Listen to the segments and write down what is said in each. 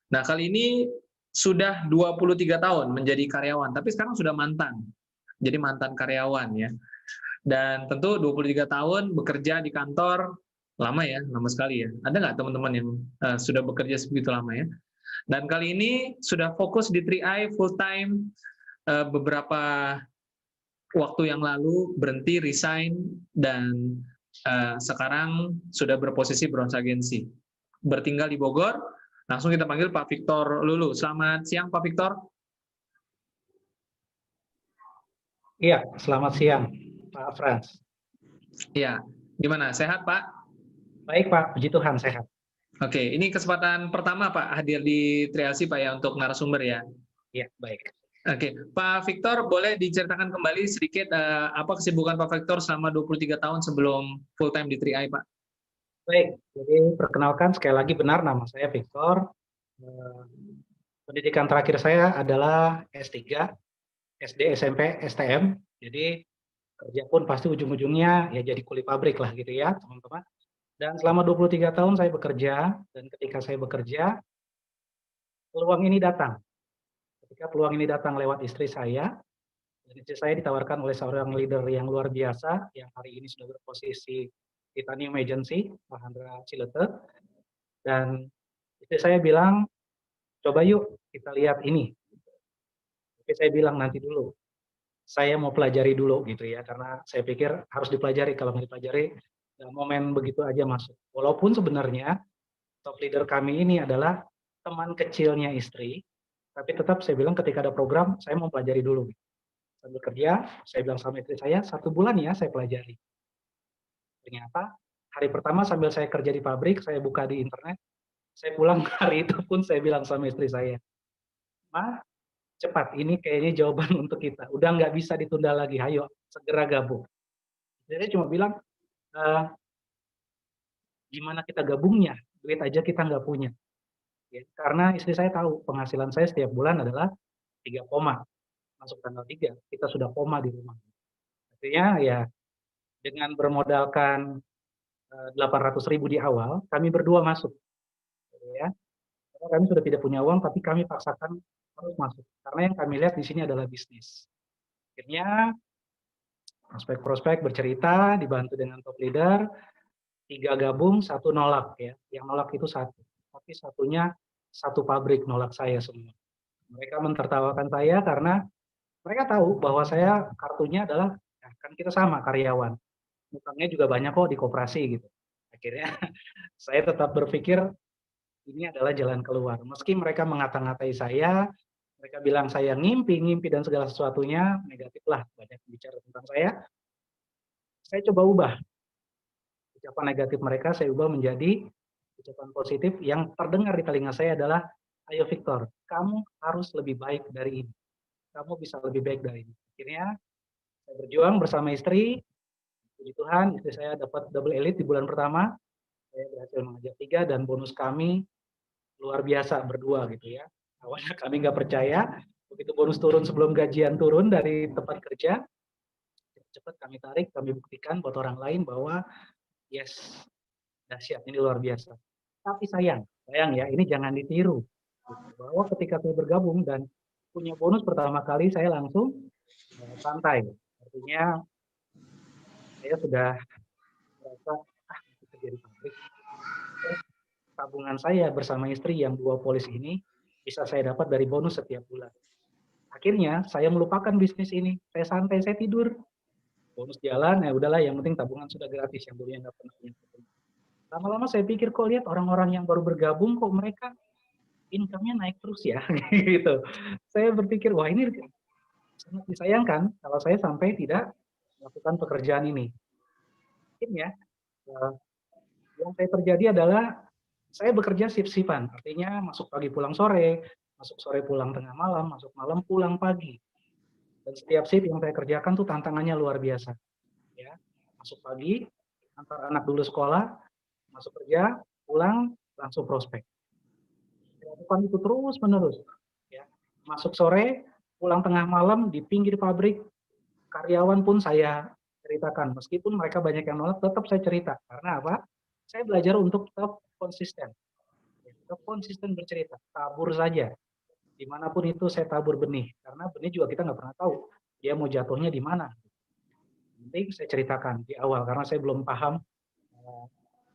Nah, kali ini sudah 23 tahun menjadi karyawan, tapi sekarang sudah mantan. Jadi mantan karyawan ya. Dan tentu 23 tahun bekerja di kantor, lama ya, lama sekali ya. Ada nggak teman-teman yang sudah bekerja segitu lama ya? Dan kali ini sudah fokus di 3i full time, beberapa waktu yang lalu berhenti, resign, dan sekarang sudah berposisi bronze agency. Bertinggal di Bogor, langsung kita panggil Pak Victor Lulu. Selamat siang Pak Victor. Iya, selamat siang Pak Frans. Iya, gimana? Sehat Pak? Baik Pak, puji Tuhan sehat. Oke, ini kesempatan pertama Pak hadir di Triasi Pak ya untuk narasumber ya. Iya, baik. Oke, Pak Victor boleh diceritakan kembali sedikit apa kesibukan Pak Victor selama 23 tahun sebelum full time di 3i Pak? Baik, jadi perkenalkan sekali lagi benar nama saya Victor. Pendidikan terakhir saya adalah S3, SD, SMP, STM. Jadi kerja pun pasti ujung-ujungnya ya jadi kuli pabrik lah gitu ya teman-teman. Dan selama 23 tahun saya bekerja, dan ketika saya bekerja, peluang ini datang. Ketika peluang ini datang lewat istri saya, dan istri saya ditawarkan oleh seorang leader yang luar biasa, yang hari ini sudah berposisi Titanium Agency, Pak Handra Cilete. Dan istri saya bilang, coba yuk kita lihat ini. Tapi saya bilang nanti dulu, saya mau pelajari dulu gitu ya, karena saya pikir harus dipelajari, kalau nggak dipelajari, ya momen begitu aja masuk. Walaupun sebenarnya top leader kami ini adalah teman kecilnya istri, tapi tetap saya bilang ketika ada program, saya mau pelajari dulu. Sambil kerja, saya bilang sama istri saya, 1 bulan ya saya pelajari. Ternyata hari pertama sambil saya kerja di pabrik, saya buka di internet, saya pulang hari itu pun saya bilang sama istri saya, "Ma, cepat, ini kayaknya jawaban untuk kita. Udah nggak bisa ditunda lagi, ayo segera gabung." Jadi cuma bilang, "Eh, gimana kita gabungnya? Duit aja kita nggak punya." Ya, karena istri saya tahu penghasilan saya setiap bulan adalah 3 koma, masuk tanggal 3, kita sudah koma di rumah. Artinya ya dengan bermodalkan 800.000 di awal, kami berdua masuk, gitu ya. Karena kami sudah tidak punya uang, tapi kami paksakan harus masuk. Karena yang kami lihat di sini adalah bisnis. Akhirnya prospek-prospek bercerita, dibantu dengan top leader, 3 gabung, 1 nolak ya. Yang nolak itu 1, tapi satunya 1 pabrik nolak saya semua. Mereka mentertawakan saya karena mereka tahu bahwa saya kartunya adalah, ya kan kita sama karyawan, utangnya juga banyak kok di koperasi gitu. Akhirnya saya tetap berpikir ini adalah jalan keluar. Meski mereka mengata-ngatai saya, mereka bilang saya ngimpi dan segala sesuatunya, negatif lah, banyak bicara tentang saya coba ubah. Ucapan negatif mereka saya ubah menjadi ucapan positif yang terdengar di telinga saya adalah, ayo Victor, kamu harus lebih baik dari ini. Kamu bisa lebih baik dari ini. Akhirnya saya berjuang bersama istri, puji Tuhan, istri saya dapat double elite di bulan pertama, saya berhasil mengejar 3, dan bonus kami luar biasa berdua gitu ya. Awalnya kami nggak percaya, begitu bonus turun sebelum gajian turun dari tempat kerja, cepat kami tarik, kami buktikan buat orang lain bahwa yes, dahsyat, ini luar biasa. Tapi sayang ya, ini jangan ditiru. Bahwa ketika saya bergabung dan punya bonus pertama kali, saya langsung santai. Artinya saya sudah merasa, kerja di pabrik. Tabungan saya bersama istri yang 2 polis ini bisa saya dapat dari bonus setiap bulan. Akhirnya saya melupakan bisnis ini. Saya santai, saya tidur. Bonus jalan, ya udahlah, yang penting tabungan sudah gratis, yang dulunya nggak pernah punya tabungan. Lama-lama saya pikir kok lihat orang-orang yang baru bergabung kok mereka income-nya naik terus ya, gitu. Saya berpikir wah ini sangat disayangkan kalau saya sampai tidak melakukan pekerjaan ini. Akhirnya yang saya terjadi adalah saya bekerja shift-shiftan, artinya masuk pagi pulang sore, masuk sore pulang tengah malam, masuk malam pulang pagi. Dan setiap shift yang saya kerjakan tuh tantangannya luar biasa. Ya, masuk pagi, antar anak dulu sekolah, masuk kerja, pulang, langsung prospek. Lakukan itu terus menerus. Ya, masuk sore, pulang tengah malam di pinggir pabrik, karyawan pun saya ceritakan. Meskipun mereka banyak yang nolak, tetap saya cerita. Karena apa? Saya belajar untuk tetap konsisten. Saya konsisten bercerita, tabur saja. Dimanapun itu saya tabur benih, karena benih juga kita nggak pernah tahu dia mau jatuhnya di mana. Penting saya ceritakan di awal, karena saya belum paham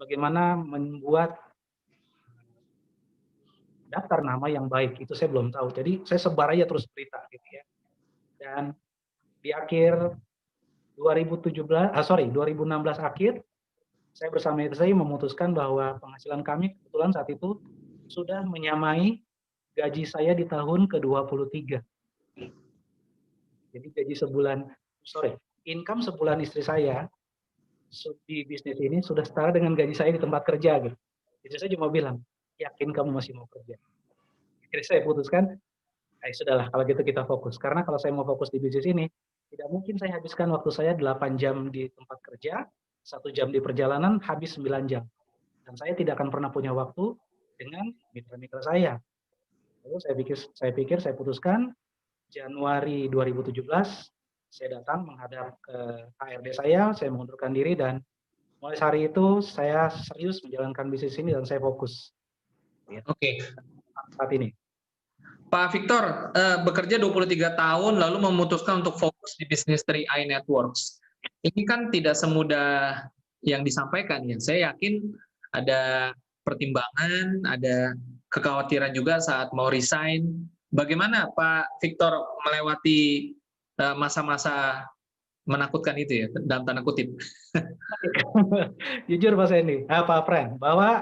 bagaimana membuat daftar nama yang baik, itu saya belum tahu. Jadi saya sebar aja terus berita gitu ya. Dan di akhir 2016 akhir, saya bersama istri saya memutuskan bahwa penghasilan kami kebetulan saat itu sudah menyamai gaji saya di tahun ke-23. Jadi income sebulan istri saya di bisnis ini sudah setara dengan gaji saya di tempat kerja gitu. Jadi saya cuma bilang, yakin kamu masih mau kerja? Jadi saya putuskan, sudahlah kalau gitu kita fokus. Karena kalau saya mau fokus di bisnis ini, tidak mungkin saya habiskan waktu saya 8 jam di tempat kerja, 1 jam di perjalanan, habis 9 jam. Dan saya tidak akan pernah punya waktu dengan mitra-mitra saya. Lalu saya putuskan, Januari 2017, saya datang menghadap ke HRD saya mengundurkan diri, dan mulai hari itu saya serius menjalankan bisnis ini dan saya fokus. Oke. Saat ini. Pak Victor, bekerja 23 tahun lalu memutuskan untuk fokus di bisnis 3i Networks. Ini kan tidak semudah yang disampaikan ya. Saya yakin ada pertimbangan, ada kekhawatiran juga saat mau resign. Bagaimana Pak Victor melewati masa-masa menakutkan itu ya, dalam tanda kutip? Jujur Pak Sandy, Pak Pren, bahwa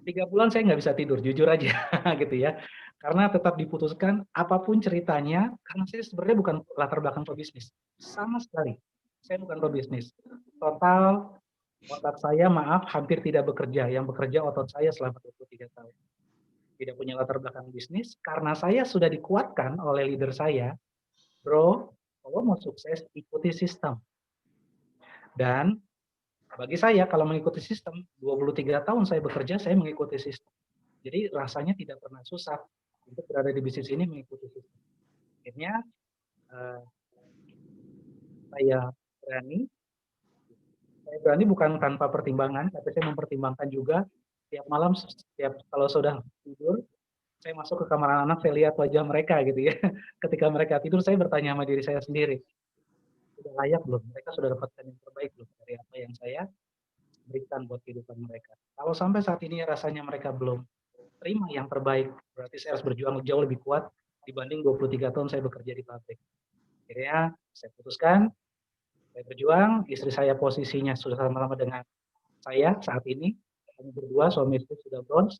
3 bulan saya nggak bisa tidur, jujur aja gitu ya. Karena tetap diputuskan apapun ceritanya, karena saya sebenarnya bukan latar belakang pebisnis. Sama sekali, saya bukan pebisnis. Total otak saya, maaf, hampir tidak bekerja. Yang bekerja otot saya selama 23 tahun. Tidak punya latar belakang bisnis, karena saya sudah dikuatkan oleh leader saya, bro, kalau mau sukses, ikuti sistem. Dan bagi saya, kalau mengikuti sistem, 23 tahun saya bekerja, saya mengikuti sistem. Jadi rasanya tidak pernah susah untuk berada di bisnis ini mengikuti sistem. Akhirnya saya berani bukan tanpa pertimbangan, tapi saya mempertimbangkan juga tiap malam, setiap kalau sudah tidur, saya masuk ke kamar anak-anak, saya lihat wajah mereka gitu ya. Ketika mereka tidur, saya bertanya sama diri saya sendiri, sudah layak belum? Mereka sudah dapatkan yang terbaik belum dari apa yang saya berikan buat kehidupan mereka? Kalau sampai saat ini rasanya mereka belum terima yang terbaik, berarti saya harus berjuang jauh lebih kuat dibanding 23 tahun saya bekerja di pabrik. Akhirnya saya putuskan, saya berjuang, istri saya posisinya sudah sama-sama dengan saya saat ini, kami berdua, suami istri sudah bronze,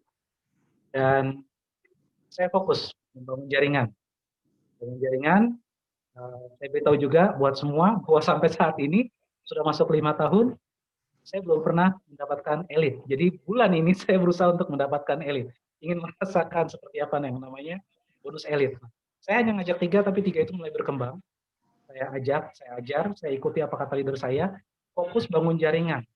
dan saya fokus membangun jaringan. Dengan jaringan, saya beritahu juga buat semua bahwa sampai saat ini, sudah masuk 5 tahun, saya belum pernah mendapatkan elit. Jadi bulan ini saya berusaha untuk mendapatkan elit. Ingin merasakan seperti apa yang namanya bonus elit. Saya hanya ngajak 3, tapi 3 itu mulai berkembang. Saya ajak, saya ajar, saya ikuti apa kata leader saya, fokus bangun jaringan.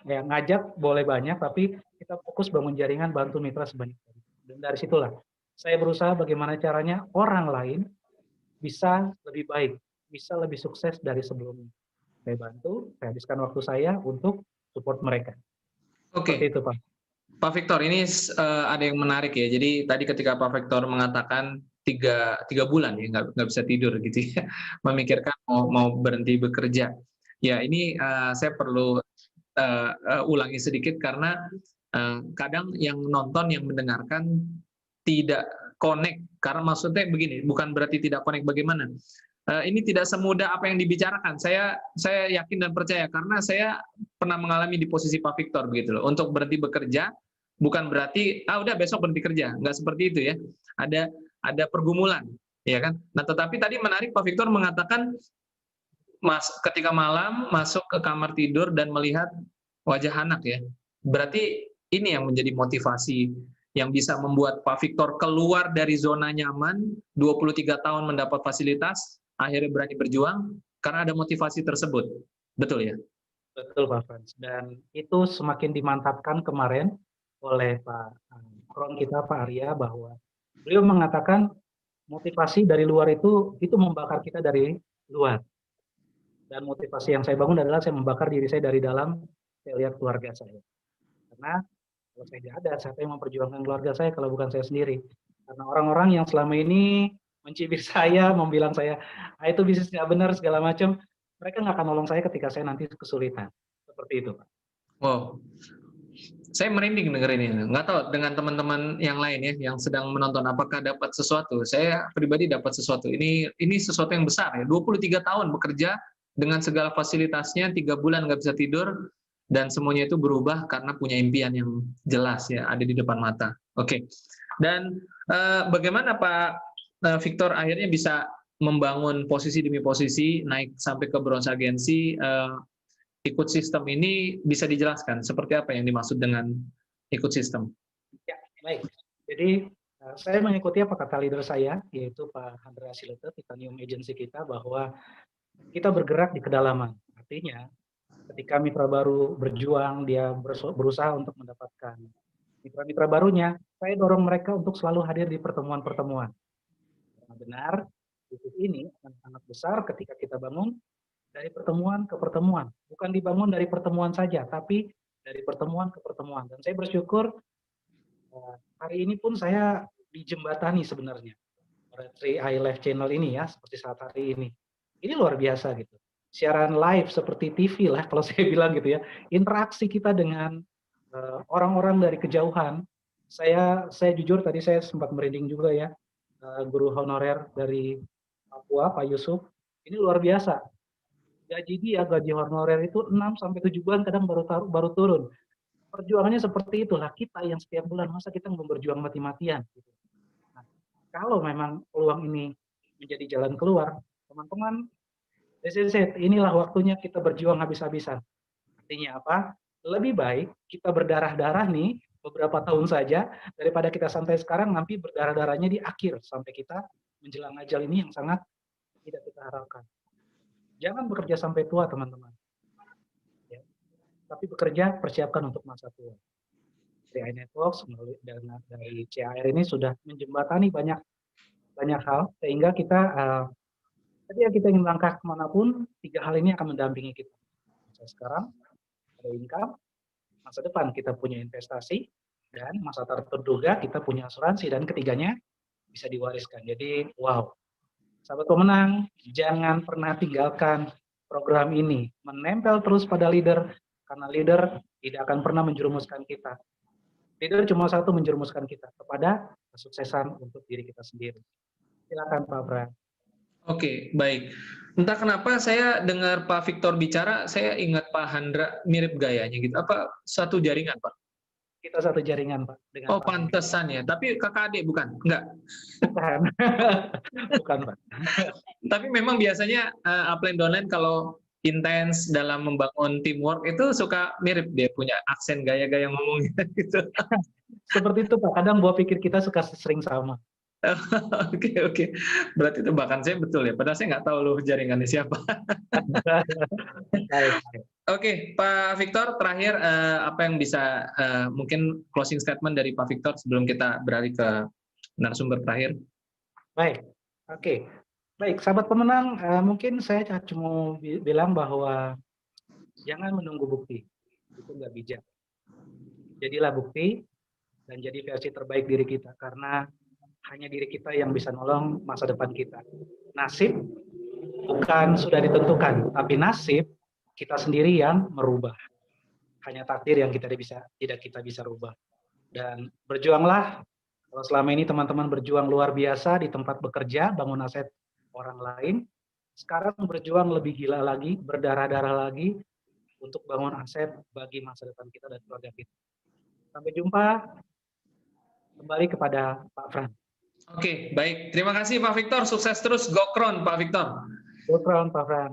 Ya, ngajak boleh banyak, tapi kita fokus bangun jaringan, bantu mitra sebanyak-banyaknya. Dan dari situlah, saya berusaha bagaimana caranya orang lain bisa lebih baik, bisa lebih sukses dari sebelumnya. Saya bantu, saya habiskan waktu saya untuk support mereka. Oke. Seperti itu, Pak. Pak Victor, ini ada yang menarik ya. Jadi tadi ketika Pak Victor mengatakan tiga bulan ya nggak bisa tidur gitu ya, memikirkan mau berhenti bekerja. Ya ini saya perlu ulangi sedikit karena kadang yang nonton, yang mendengarkan tidak connect. Karena maksudnya begini, bukan berarti tidak connect, bagaimana? Ini tidak semudah apa yang dibicarakan. Saya yakin dan percaya karena saya pernah mengalami di posisi Pak Victor begitu loh. Untuk berhenti bekerja bukan berarti udah besok berhenti kerja, nggak seperti itu ya. Ada pergumulan, ya kan. Nah tetapi tadi menarik Pak Victor mengatakan ketika malam masuk ke kamar tidur dan melihat wajah anak ya. Berarti ini yang menjadi motivasi yang bisa membuat Pak Victor keluar dari zona nyaman, 23 tahun mendapat fasilitas, akhirnya berani berjuang karena ada motivasi tersebut. Betul ya? Betul Pak Frans. Dan itu semakin dimantapkan kemarin oleh Pak Kron kita, Pak Arya, bahwa beliau mengatakan motivasi dari luar itu membakar kita dari luar. Dan motivasi yang saya bangun adalah saya membakar diri saya dari dalam, saya lihat keluarga saya. Karena Kalau saya tidak ada, siapa yang memperjuangkan keluarga saya kalau bukan saya sendiri? Karena orang-orang yang selama ini mencibir saya, membilang saya, ah itu bisnis nggak benar segala macam, mereka nggak akan nolong saya ketika saya nanti kesulitan. Seperti itu, Pak. Wow, saya merinding dengerin ini. Nggak tahu dengan teman-teman yang lain ya, yang sedang menonton, apakah dapat sesuatu. Saya pribadi dapat sesuatu. Ini sesuatu yang besar ya. 23 tahun bekerja dengan segala fasilitasnya, 3 bulan nggak bisa tidur, dan semuanya itu berubah karena punya impian yang jelas ya, ada di depan mata. Oke. Dan bagaimana Pak Victor akhirnya bisa membangun posisi demi posisi, naik sampai ke bronze agensi, ikut sistem ini bisa dijelaskan seperti apa yang dimaksud dengan ikut sistem? Ya, baik. Jadi saya mengikuti apa kata leader saya, yaitu Pak Handra Silete, Titanium Agency kita, bahwa kita bergerak di kedalaman. Artinya, ketika mitra baru berjuang, dia berusaha untuk mendapatkan mitra-mitra barunya, saya dorong mereka untuk selalu hadir di pertemuan-pertemuan. Karena benar, bisnis ini akan sangat besar ketika kita bangun dari pertemuan ke pertemuan. Bukan dibangun dari pertemuan saja, tapi dari pertemuan ke pertemuan. Dan saya bersyukur hari ini pun saya dijembatani sebenarnya oleh 3i Live Channel ini ya, seperti saat hari ini. Ini luar biasa gitu. Siaran live seperti TV lah kalau saya bilang gitu ya. Interaksi kita dengan orang-orang dari kejauhan. Saya jujur tadi saya sempat merinding juga ya. Guru honorer dari Papua, Pak Yusuf. Ini luar biasa. Gaji honorer itu 6-7 bulan kadang baru turun. Perjuangannya seperti itulah, kita yang setiap bulan, masa kita mau berjuang mati-matian. Gitu. Nah, kalau memang peluang ini menjadi jalan keluar, teman-teman, inilah waktunya kita berjuang habis-habisan. Artinya apa? Lebih baik kita berdarah-darah nih, beberapa tahun saja, daripada kita santai sekarang, nanti berdarah-darahnya di akhir, sampai kita menjelang ajal ini yang sangat tidak kita harapkan. Jangan bekerja sampai tua, teman-teman. Ya. Tapi bekerja, persiapkan untuk masa tua. 3i Networks dari CAR ini sudah menjembatani banyak hal, sehingga kita ketika kita ingin melangkah kemanapun, 3 hal ini akan mendampingi kita. Masa sekarang, ada income, masa depan kita punya investasi, dan masa terduga kita punya asuransi, dan ketiganya bisa diwariskan. Jadi, wow. Sahabat pemenang, jangan pernah tinggalkan program ini. Menempel terus pada leader, karena leader tidak akan pernah menjerumuskan kita. Leader cuma satu, menjerumuskan kita kepada kesuksesan untuk diri kita sendiri. Silakan Pak Bram. Oke, baik. Entah kenapa saya dengar Pak Victor bicara, saya ingat Pak Handra mirip gayanya gitu. Apa satu jaringan, Pak? Kita satu jaringan, Pak. Dengan oh, pantesan ya. Tapi kakak adik bukan? Enggak. Bukan. Bukan, Pak. Tapi memang biasanya upline downline kalau intens dalam membangun teamwork itu suka mirip, dia punya aksen gaya-gaya ngomongnya gitu. Seperti itu, Pak. Kadang buah pikir kita suka sering sama. Oke. Berarti tebakan saya betul ya. Padahal saya nggak tahu loh jaringannya siapa. Oke, Pak Victor, terakhir apa yang bisa mungkin closing statement dari Pak Victor sebelum kita beralih ke narasumber terakhir? Baik, oke. Baik, sahabat pemenang, mungkin saya cuma bilang bahwa jangan menunggu bukti, itu nggak bijak. Jadilah bukti dan jadi versi terbaik diri kita, karena hanya diri kita yang bisa nolong masa depan kita. Nasib bukan sudah ditentukan, tapi nasib kita sendiri yang merubah. Hanya takdir yang tidak kita bisa rubah. Dan berjuanglah. Kalau selama ini teman-teman berjuang luar biasa di tempat bekerja, bangun aset orang lain, sekarang berjuang lebih gila lagi, berdarah-darah lagi untuk bangun aset bagi masa depan kita dan keluarga kita. Sampai jumpa. Kembali kepada Pak Fran. Oke, baik. Terima kasih Pak Victor. Sukses terus. Gokron Pak Victor. Gokron Pak Fran.